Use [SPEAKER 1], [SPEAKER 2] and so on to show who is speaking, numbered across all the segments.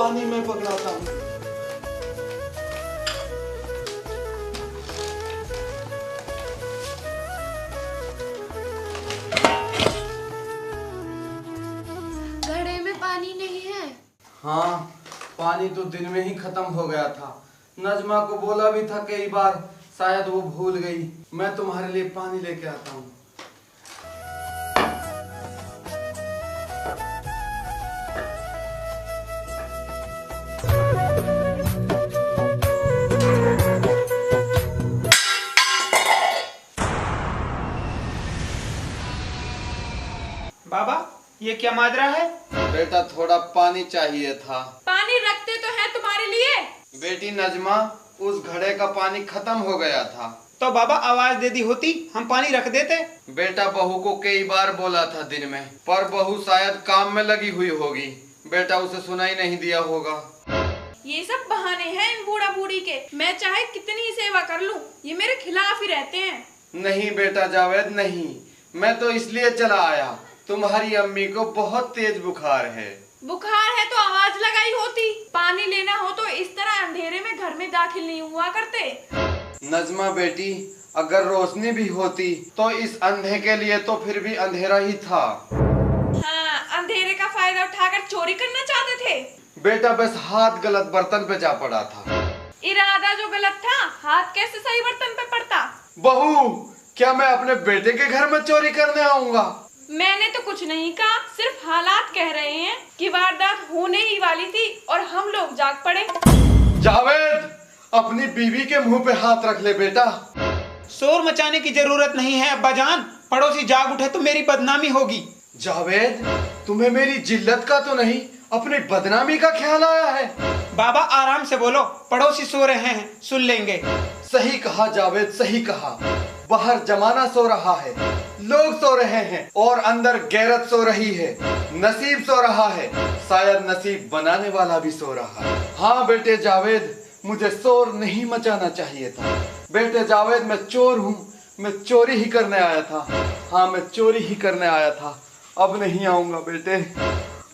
[SPEAKER 1] पानी में पकड़ाता हूँ।
[SPEAKER 2] घड़े में पानी नहीं है।
[SPEAKER 1] हाँ, पानी तो दिन में ही खत्म हो गया था। नजमा को बोला भी था कई बार, शायद वो भूल गई। मैं तुम्हारे लिए पानी लेके आता हूँ।
[SPEAKER 3] बाबा, ये क्या माजरा है?
[SPEAKER 1] बेटा थोड़ा पानी चाहिए था।
[SPEAKER 2] पानी रखते तो है तुम्हारे लिए।
[SPEAKER 1] बेटी नजमा, उस घड़े का पानी खत्म हो गया था।
[SPEAKER 3] तो बाबा आवाज दे दी होती, हम पानी रख देते।
[SPEAKER 1] बेटा बहू को कई बार बोला था दिन में, पर बहू शायद काम में लगी हुई होगी। बेटा उसे सुनाई नहीं दिया होगा।
[SPEAKER 2] ये सब बहाने हैं इन बूढ़ा बूढ़ी के। मैं चाहे कितनी ही सेवा कर लूं, ये मेरे खिलाफ ही रहते हैं।
[SPEAKER 1] नहीं बेटा जावेद नहीं, मैं तो इसलिए चला आया। तुम्हारी अम्मी को बहुत तेज बुखार है।
[SPEAKER 2] बुखार है तो आवाज लगाई होती। पानी लेना हो तो इस तरह अंधेरे में घर में दाखिल नहीं हुआ करते।
[SPEAKER 1] नजमा बेटी, अगर रोशनी भी होती तो इस अंधे के लिए तो फिर भी अंधेरा ही था।
[SPEAKER 2] हाँ, अंधेरे का फायदा उठाकर चोरी करना चाहते थे।
[SPEAKER 1] बेटा बस हाथ गलत बर्तन पे जा पड़ा था।
[SPEAKER 2] इरादा जो गलत था, हाथ कैसे सही बर्तन पे पड़ता?
[SPEAKER 1] बहू, क्या मैं अपने बेटे के घर में चोरी करने आऊंगा?
[SPEAKER 2] मैंने तो कुछ नहीं कहा, सिर्फ हालात कह रहे हैं कि वारदात होने ही वाली थी और हम लोग जाग पड़े।
[SPEAKER 1] जावेद, अपनी बीवी के मुंह पे हाथ रख ले बेटा।
[SPEAKER 3] शोर मचाने की जरूरत नहीं है अब्बा जान, पड़ोसी जाग उठे तो मेरी बदनामी होगी।
[SPEAKER 1] जावेद, तुम्हें मेरी जिल्लत का तो नहीं, अपनी बदनामी का ख्याल आया है?
[SPEAKER 3] बाबा आराम से बोलो, पड़ोसी सो रहे हैं, सुन लेंगे।
[SPEAKER 1] सही कहा जावेद, सही कहा। बाहर जमाना सो रहा है, लोग सो रहे हैं और अंदर गैरत सो रही है। नसीब सो रहा है, शायद नसीब बनाने वाला भी सो रहा है। हाँ बेटे जावेद, मुझे शोर नहीं मचाना चाहिए था। बेटे जावेद, मैं चोर हूँ, मैं चोरी ही करने आया था। हाँ, मैं चोरी ही करने आया था। अब नहीं आऊंगा बेटे,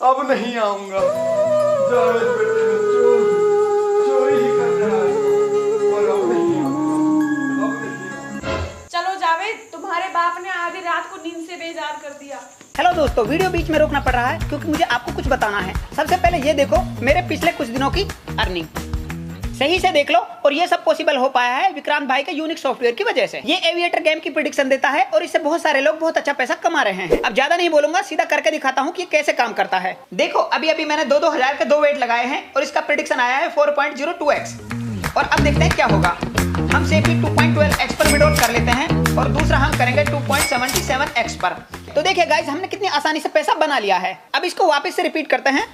[SPEAKER 1] अब नहीं आऊंगा। जावेद बेटे, मैं चोर हूँ, चोरी ही करने आया था, और अब नहीं आऊंगा, अब नहीं आऊंगा।
[SPEAKER 2] चलो जावेद, तुम्हारे बाप ने आधी रात को नींद से बेजार कर दिया।
[SPEAKER 4] हेलो दोस्तों, वीडियो बीच में रोकना पड़ रहा है क्योंकि मुझे आपको कुछ बताना है। सबसे पहले ये देखो मेरे पिछले कुछ दिनों की अर्निंग, सही से देख लो। और ये सब पॉसिबल हो पाया है विक्रांत भाई के यूनिक सॉफ्टवेयर की वजह से। ये एविएटर गेम की प्रेडिक्शन देता है और इससे बहुत सारे लोग बहुत अच्छा पैसा कमा रहे हैं। अब ज्यादा नहीं बोलूंगा, सीधा करके दिखाता हूँ कि कैसे काम करता है। देखो अभी अभी मैंने 2-2 हजार के 2 वेट लगाए हैं और इसका प्रेडिक्शन आया है 4.02x। और अब देखते हैं क्या होगा। हम सेफली 2.12x पर विड्रॉल कर लेते हैं और दूसरा हम करेंगे 2.77x पर। तो देखिए गाइस, हमने कितनी आसानी से पैसा बना लिया है। अब इसको वापस से रिपीट करते हैं।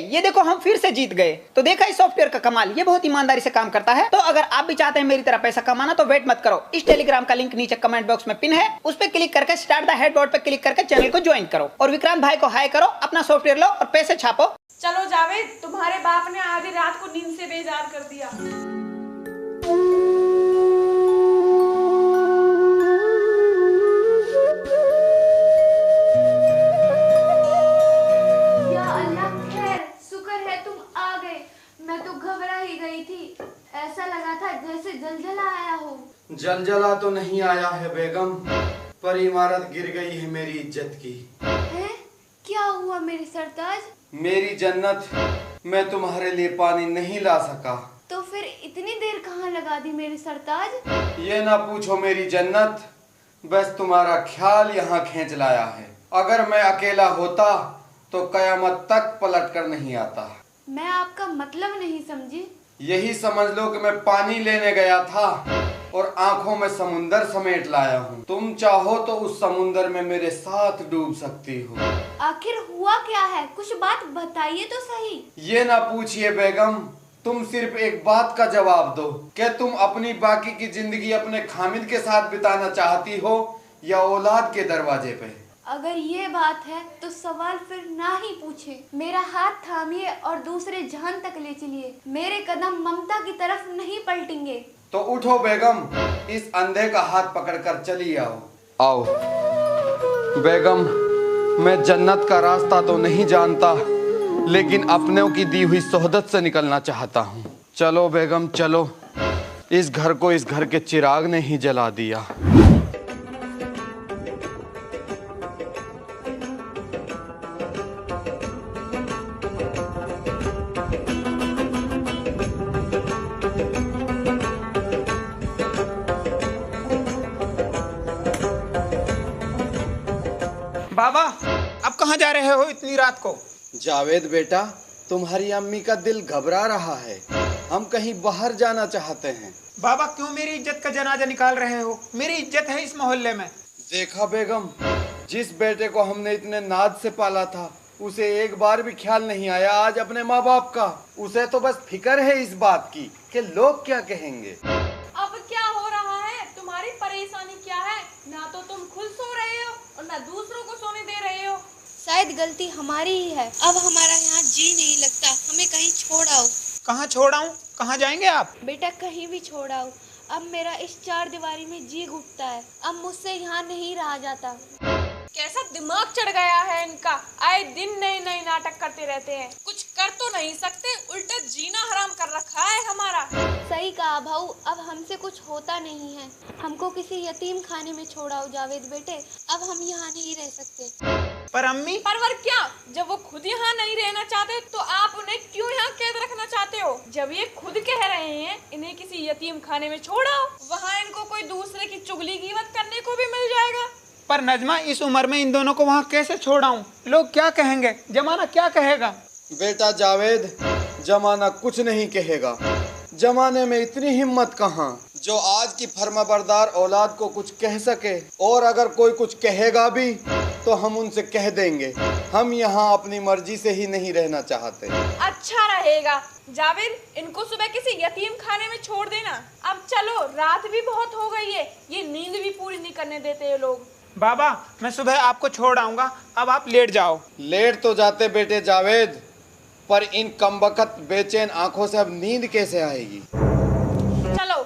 [SPEAKER 4] ये देखो हम फिर से जीत गए। तो देखा इस सॉफ्टवेयर का कमाल, ये बहुत ईमानदारी से काम करता है। तो अगर आप भी चाहते हैं मेरी तरह पैसा कमाना तो वेट मत करो, इस टेलीग्राम का लिंक नीचे कमेंट बॉक्स में पिन है, उस पर क्लिक करके स्टार्ट द हेडबोर्ड पे क्लिक करके चैनल को ज्वाइन करो और विक्रांत भाई को हाई करो, अपना सॉफ्टवेयर लो और पैसे छापो।
[SPEAKER 2] चलो जावेद, तुम्हारे बाप ने आधी रात को नींद से बेजार कर दिया।
[SPEAKER 5] या अल्लाह, खैर शुक्र है तुम आ गए। मैं तो घबरा ही गई थी, ऐसा लगा था जैसे जलजला आया हो।
[SPEAKER 1] जलजला तो नहीं आया है बेगम, पर इमारत गिर गई है मेरी इज्जत की।
[SPEAKER 5] है? क्या हुआ मेरे सरताज?
[SPEAKER 1] मेरी जन्नत, मैं तुम्हारे लिए पानी नहीं ला सका।
[SPEAKER 5] तो फिर इतनी देर कहाँ लगा दी मेरे सरताज?
[SPEAKER 1] ये ना पूछो मेरी जन्नत, बस तुम्हारा ख्याल यहाँ खींच लाया है। अगर मैं अकेला होता तो कयामत तक पलट कर नहीं आता।
[SPEAKER 5] मैं आपका मतलब नहीं समझी।
[SPEAKER 1] यही समझ लो कि मैं पानी लेने गया था और आंखों में समुंदर समेट लाया हूँ। तुम चाहो तो उस समुंदर में मेरे साथ डूब सकती हो।
[SPEAKER 5] आखिर हुआ क्या है? कुछ बात बताइए तो सही।
[SPEAKER 1] ये ना पूछिए बेगम, तुम सिर्फ एक बात का जवाब दो। क्या तुम अपनी बाकी की जिंदगी अपने खामिद के साथ बिताना चाहती हो या औलाद के दरवाजे पे?
[SPEAKER 5] अगर ये बात है तो सवाल फिर ना ही पूछे। मेरा हाथ थामिए और दूसरे जहान तक ले चलिए। मेरे कदम ममता की तरफ नहीं पलटेंगे।
[SPEAKER 1] तो उठो बेगम, इस अंधे का हाथ पकड़कर चली आओ। आओ बेगम, मैं जन्नत का रास्ता तो नहीं जानता, लेकिन अपनों की दी हुई सोहदत से निकलना चाहता हूँ। चलो बेगम चलो, इस घर को इस घर के चिराग ने ही जला दिया।
[SPEAKER 3] बाबा, अब कहाँ जा रहे हो इतनी रात को?
[SPEAKER 1] जावेद बेटा, तुम्हारी अम्मी का दिल घबरा रहा है। हम कहीं बाहर जाना चाहते हैं।
[SPEAKER 3] बाबा, क्यों मेरी इज्जत का जनाजा निकाल रहे हो? मेरी इज्जत है इस मोहल्ले में।
[SPEAKER 1] देखा बेगम, जिस बेटे को हमने इतने नाज से पाला था, उसे एक बार भी ख्याल नहीं आया आज अपने माँ बाप का। उसे तो बस फिक्र है इस बात की कि लोग क्या कहेंगे।
[SPEAKER 2] अब क्या हो रहा है? तुम्हारी परेशानी क्या है? ना तो तुम खुद सो रहे हो और ना दूसरों को सोने दे रहे हो।
[SPEAKER 5] शायद गलती हमारी ही है। अब हमारा यहाँ जी नहीं लगता, हमें कहीं छोड़ आओ।
[SPEAKER 3] कहाँ छोड़ आऊं? कहाँ जाएंगे आप?
[SPEAKER 5] बेटा कहीं भी छोड़ आओ। अब मेरा इस चार दीवारी में जी घुटता है। अब मुझसे यहाँ नहीं रहा जाता।
[SPEAKER 2] कैसा दिमाग चढ़ गया है इनका। आए दिन नए नए नाटक करते रहते हैं। कुछ कर तो नहीं सकते, उल्टा जीना हराम कर रखा है हमारा।
[SPEAKER 5] सही कहा भाऊ, अब हमसे कुछ होता नहीं है। हमको किसी यतीम खाने में छोड़ाओ जावेद बेटे। अब हम यहाँ नहीं रह सकते।
[SPEAKER 3] पर अम्मी,
[SPEAKER 2] परवर क्या? जब वो खुद यहाँ नहीं रहना चाहते तो आप उन्हें क्यों यहाँ कैद रखना चाहते हो? जब ये खुद कह रहे हैं इन्हें किसी यतीम खाने में छोड़ाओ, वहाँ इनको कोई दूसरे की चुगली गिवत करने को भी मिल जाएगा।
[SPEAKER 3] पर नजमा, इस उम्र में इन दोनों को वहाँ कैसे छोड़ आऊं? लोग क्या कहेंगे? जमाना क्या कहेगा?
[SPEAKER 1] बेटा जावेद, जमाना कुछ नहीं कहेगा। जमाने में इतनी हिम्मत कहाँ जो आज की फर्माबरदार औलाद को कुछ कह सके। और अगर कोई कुछ कहेगा भी तो हम उनसे कह देंगे हम यहाँ अपनी मर्जी से ही नहीं रहना चाहते।
[SPEAKER 2] अच्छा रहेगा जावेद, इनको सुबह किसी यतीम खाने में छोड़ देना। अब चलो, रात भी बहुत हो गई है, ये नींद भी पूरी नहीं करने देते ये लोग।
[SPEAKER 3] बाबा, मैं सुबह आपको छोड़ आऊंगा, अब आप लेट जाओ।
[SPEAKER 1] लेट तो जाते बेटे जावेद, पर इन कमबख्त बेचैन आंखों से अब नींद कैसे आएगी?
[SPEAKER 2] चलो।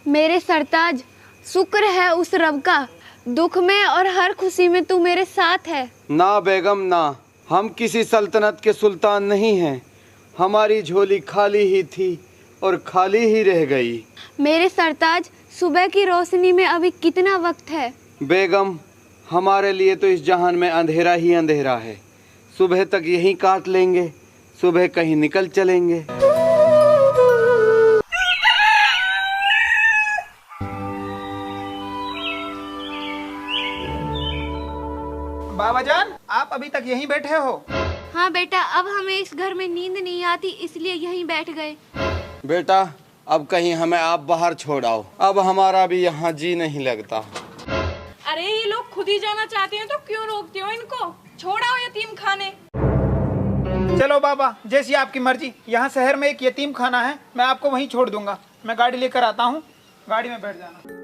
[SPEAKER 5] मेरे सरताज, शुक्र है उस रब का, दुख में और हर खुशी में तू मेरे साथ है।
[SPEAKER 1] ना बेगम ना, हम किसी सल्तनत के सुल्तान नहीं हैं। हमारी झोली खाली ही थी और खाली ही रह गई।
[SPEAKER 5] मेरे सरताज, सुबह की रोशनी में अभी कितना वक्त है?
[SPEAKER 1] बेगम, हमारे लिए तो इस जहान में अंधेरा ही अंधेरा है। सुबह तक यहीं काट लेंगे, सुबह कहीं निकल चलेंगे।
[SPEAKER 3] बाबा जान, आप अभी तक यहीं बैठे हो?
[SPEAKER 5] हाँ बेटा, अब हमें इस घर में नींद नहीं आती, इसलिए यहीं बैठ गए।
[SPEAKER 1] बेटा, अब कहीं हमें आप बाहर छोड़ आओ, अब हमारा भी यहाँ जी नहीं लगता।
[SPEAKER 2] अरे ये लोग खुद ही जाना चाहते हैं तो क्यों रोकते हो इनको? छोड़ाओ यतीम खाने।
[SPEAKER 3] चलो बाबा, जैसी आपकी मर्जी। यहाँ शहर में एक यतीम खाना है, मैं आपको वहीं छोड़ दूंगा। मैं गाड़ी लेकर आता हूँ, गाड़ी में बैठ जाना।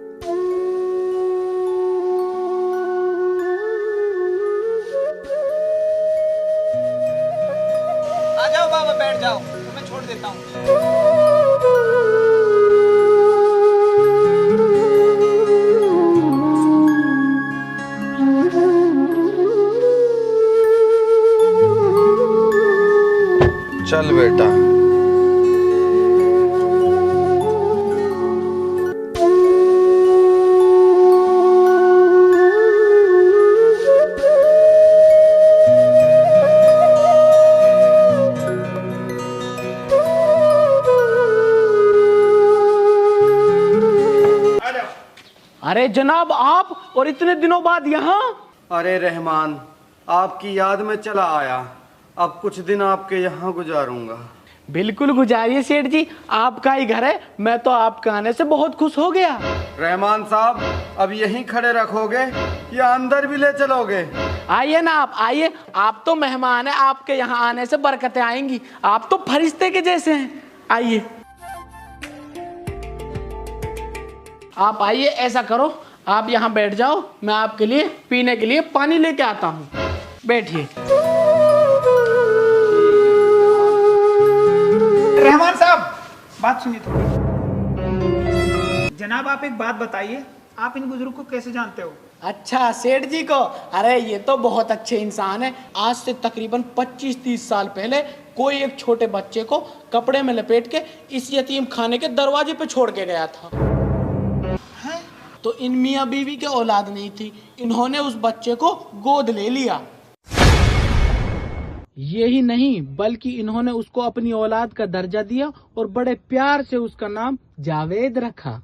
[SPEAKER 3] आ जाओ बाबा, बैठ जाओ, तो मैं छोड़ देता हूँ।
[SPEAKER 1] चल बेटा।
[SPEAKER 6] अरे जनाब, आप और इतने दिनों बाद यहाँ?
[SPEAKER 1] अरे रहमान, आपकी याद में चला आया। अब कुछ दिन आपके यहाँ गुजारूंगा।
[SPEAKER 6] बिल्कुल गुजारिए सेठ जी, आपका ही घर है। मैं तो आपके आने से बहुत खुश हो गया।
[SPEAKER 1] रहमान साहब, अब यहीं खड़े रखोगे या अंदर भी ले चलोगे?
[SPEAKER 6] आइए ना आप, आइए। आप तो मेहमान हैं, आपके यहाँ आने से बरकतें आएंगी। आप तो फरिश्ते के जैसे हैं। आइए, आप आइए। ऐसा करो, आप यहाँ बैठ जाओ, मैं आपके लिए पीने के लिए पानी लेके आता हूँ। बैठिए।
[SPEAKER 3] रहमान साहब, बात सुनिए थोड़ी। जनाब, आप एक बात बताइए, आप इन बुजुर्ग को कैसे जानते हो?
[SPEAKER 6] अच्छा, सेठ जी को? अरे ये तो बहुत अच्छे इंसान है। आज से तकरीबन 25-30 साल पहले कोई एक छोटे बच्चे को कपड़े में लपेट के इस यतीम खाने के दरवाजे पे छोड़ के गया था।
[SPEAKER 3] हैं?
[SPEAKER 6] तो इन मियाँ बीवी के औलाद नहीं थी, इन्होंने उस बच्चे को गोद ले लिया। यही नहीं, बल्कि इन्होंने उसको अपनी औलाद का दर्जा दिया और बड़े प्यार से उसका नाम जावेद रखा।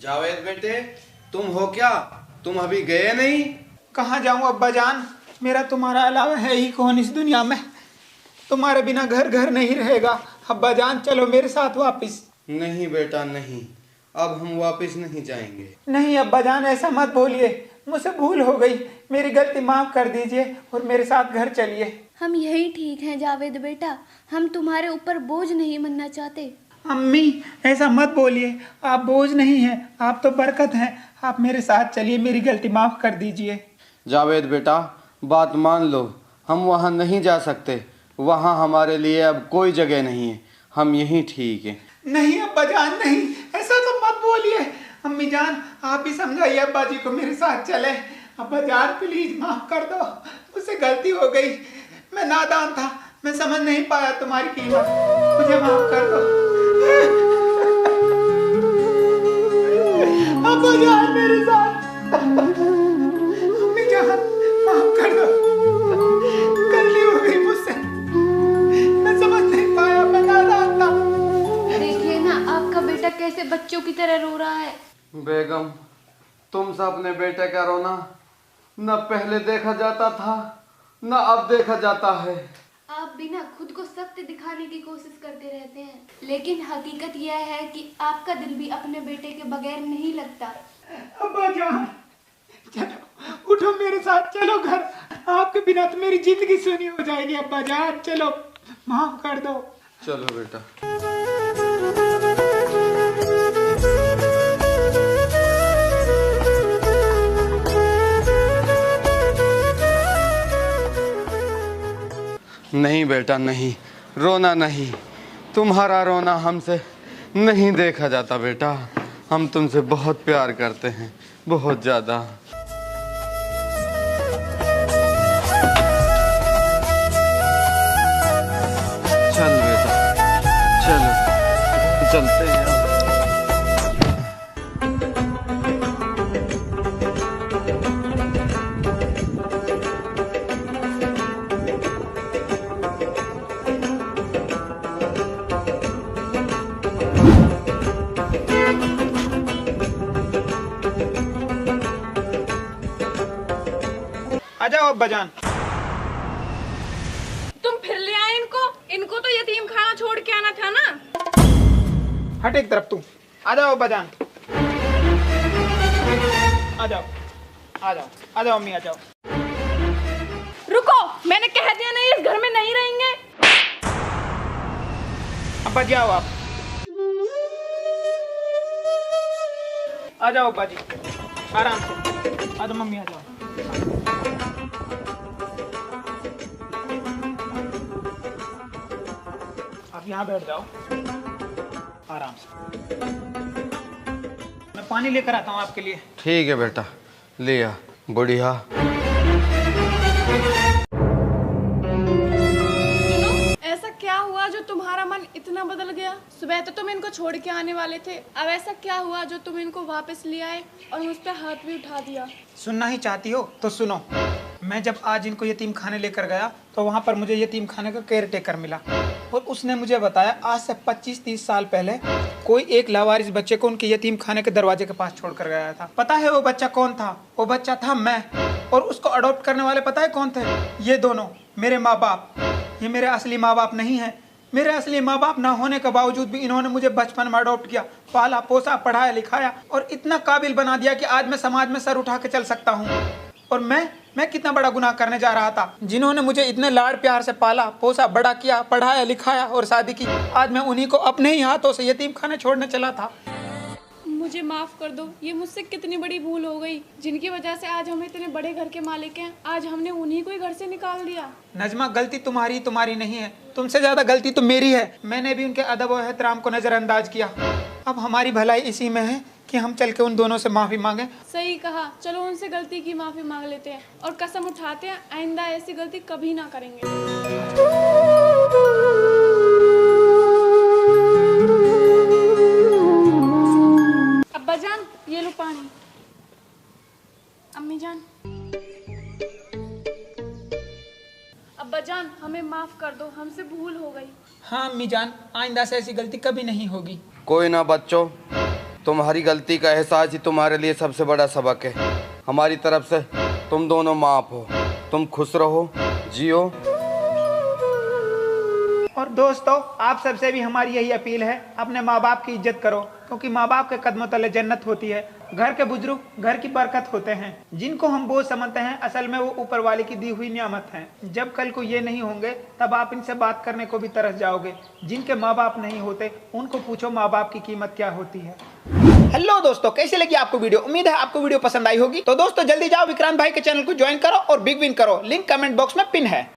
[SPEAKER 1] जावेद बेटे, तुम हो क्या? तुम अभी गए नहीं?
[SPEAKER 3] कहाँ जाऊँ अब्बा जान, मेरा तुम्हारा अलावा है ही कौन इस दुनिया में। तुम्हारे बिना घर घर नहीं रहेगा। अब्बा जान, चलो मेरे साथ वापिस।
[SPEAKER 1] नहीं बेटा नहीं, अब हम वापिस नहीं जाएंगे।
[SPEAKER 3] नहीं अब्बा जान, ऐसा मत बोलिए, मुझसे भूल हो गई, मेरी गलती माफ कर दीजिए और मेरे साथ घर चलिए।
[SPEAKER 5] हम यही ठीक हैं जावेद बेटा, हम तुम्हारे ऊपर बोझ नहीं बनना चाहते।
[SPEAKER 3] अम्मी, ऐसा मत बोलिए, आप बोझ नहीं हैं, आप तो बरकत हैं। आप मेरे साथ चलिए, मेरी गलती माफ कर दीजिए।
[SPEAKER 1] जावेद बेटा, बात मान लो, हम वहाँ नहीं जा सकते। वहाँ हमारे लिए अब कोई जगह नहीं है, हम यहीं ठीक हैं।
[SPEAKER 3] नहीं अब्बा जान नहीं, ऐसा तो मत बोलिए। अम्मी जान, आप ही समझाइए अब्बा जी को मेरे साथ चले। अब्बा जान प्लीज माफ कर दो, मुझसे गलती हो गई, मैं नादान था, मैं समझ नहीं पाया तुम्हारी कीमत, मुझे माफ कर दो। अब्बा जान मेरे साथ, अम्मी जान माफ कर दो, गलती हो गई मुझसे, मैं समझ नहीं पाया, मैं नादान था।
[SPEAKER 5] देखिए ना आपका बेटा कैसे बच्चों की तरह रो रहा है।
[SPEAKER 1] बेगम, तुमसे अपने बेटे का रोना न पहले देखा जाता था न अब देखा जाता है।
[SPEAKER 5] आप भी ना खुद को सख्त दिखाने की कोशिश करते रहते हैं, लेकिन हकीकत यह है कि आपका दिल भी अपने बेटे के बगैर नहीं लगता।
[SPEAKER 3] अब्बा जान, चलो उठो मेरे साथ, चलो घर, आपके बिना तो मेरी जिंदगी सुनी हो जाएगी। अब्बा जान चलो, माफ कर दो।
[SPEAKER 1] चलो बेटा। नहीं बेटा नहीं, रोना नहीं, तुम्हारा रोना हमसे नहीं देखा जाता बेटा। हम तुमसे बहुत प्यार करते हैं, बहुत ज्यादा। चल बेटा, चलो चलते हैं।
[SPEAKER 3] आ जाओ अब्बा जान।
[SPEAKER 2] तुम फिर ले आए इनको, इनको तो यतीम खाना छोड़ के आना था ना।
[SPEAKER 3] हट एक तरफ तू। आ जाओ अब्बा जान, आ जाओ, आ जाओ, आ जाओ अम्मी, आ जाओ।
[SPEAKER 2] रुको, मैंने कह दिया नहीं, इस घर में नहीं रहेंगे।
[SPEAKER 3] अब्बा जी आओ आप, आ जाओ अब्बा जी, आराम से आ जाओ। मम्मी आ जाओ। आप यहाँ बैठ जाओ आराम से। मैं पानी लेकर आता हूँ आपके लिए।
[SPEAKER 1] ठीक है बेटा, लिया बढ़िया।
[SPEAKER 2] ऐसा क्या हुआ जो तुम्हारा मन इतना बदल गया? सुबह तो तुम इनको छोड़ के आने वाले थे, अब ऐसा क्या हुआ जो तुम इनको वापस ले आए और मुझ पे हाथ भी उठा दिया?
[SPEAKER 3] सुनना ही चाहती हो तो सुनो। मैं जब आज इनको यतीम खाने लेकर गया तो वहाँ पर मुझे यतीम खाने का केयर टेकर मिला और उसने मुझे बताया आज से 25-30 साल पहले कोई एक लावारिस बच्चे को उनके यतीम खाने के दरवाजे के पास छोड़ कर गया था। पता है वो बच्चा कौन था? वो बच्चा था मैं। और उसको अडॉप्ट करने वाले पता है कौन थे? ये दोनों मेरे माँ बाप। ये मेरे असली माँ बाप नहीं है। मेरे असली माँ बाप ना होने के बावजूद भी इन्होंने मुझे बचपन में अडॉप्ट किया, पाला पोसा, पढ़ाया लिखाया और इतना काबिल बना दिया कि आज मैं समाज में सर उठा के चल सकता हूँ। और मैं कितना बड़ा गुनाह करने जा रहा था। जिन्होंने मुझे इतने लाड़ प्यार से पाला पोसा, बड़ा किया, पढ़ाया लिखाया और शादी की, आज मैं उन्हीं को अपने ही हाथों से यतीम खाने छोड़ने चला था।
[SPEAKER 2] मुझे माफ कर दो, ये मुझसे कितनी बड़ी भूल हो गई, जिनकी वजह से आज हम इतने बड़े घर के मालिक हैं। आज हमने उन्हीं को ही घर से निकाल दिया।
[SPEAKER 3] नजमा, गलती तुम्हारी नहीं है, तुमसे ज्यादा गलती तो मेरी है। मैंने भी उनके अदब और एहतराम को नजरअंदाज किया। अब हमारी भलाई इसी में है कि हम चल के उन दोनों से माफी मांगे।
[SPEAKER 2] सही कहा, चलो उनसे गलती की माफी मांग लेते हैं और कसम उठाते हैं आइंदा ऐसी गलती कभी ना करेंगे। अब्बा जान, ये लो पानी। अम्मी जान, अब्बा जान, हमें माफ कर दो, हमसे भूल हो गई।
[SPEAKER 3] हाँ अम्मी जान, आइंदा से ऐसी गलती कभी नहीं होगी।
[SPEAKER 1] कोई ना बच्चों, तुम्हारी गलती का एहसास ही तुम्हारे लिए सबसे बड़ा सबक है। हमारी तरफ से तुम दोनों माफ हो। तुम खुश रहो, जियो।
[SPEAKER 3] और दोस्तों, आप सबसे भी हमारी यही अपील है, अपने माँ बाप की इज्जत करो, क्योंकि माँ बाप के कदमों तले जन्नत होती है। घर के बुजुर्ग घर की बरकत होते हैं। जिनको हम बोझ समझते हैं, असल में वो ऊपर वाले की दी हुई नियामत हैं। जब कल को ये नहीं होंगे, तब आप इनसे बात करने को भी तरस जाओगे। जिनके माँ बाप नहीं होते, उनको पूछो माँ बाप की कीमत क्या होती है।
[SPEAKER 4] हेलो दोस्तों, कैसी लगी आपको वीडियो? उम्मीद है आपको वीडियो पसंद आई होगी। तो दोस्तों जल्दी जाओ विक्रांत भाई के चैनल को ज्वाइन करो और बिग विन करो। लिंक कमेंट बॉक्स में पिन है।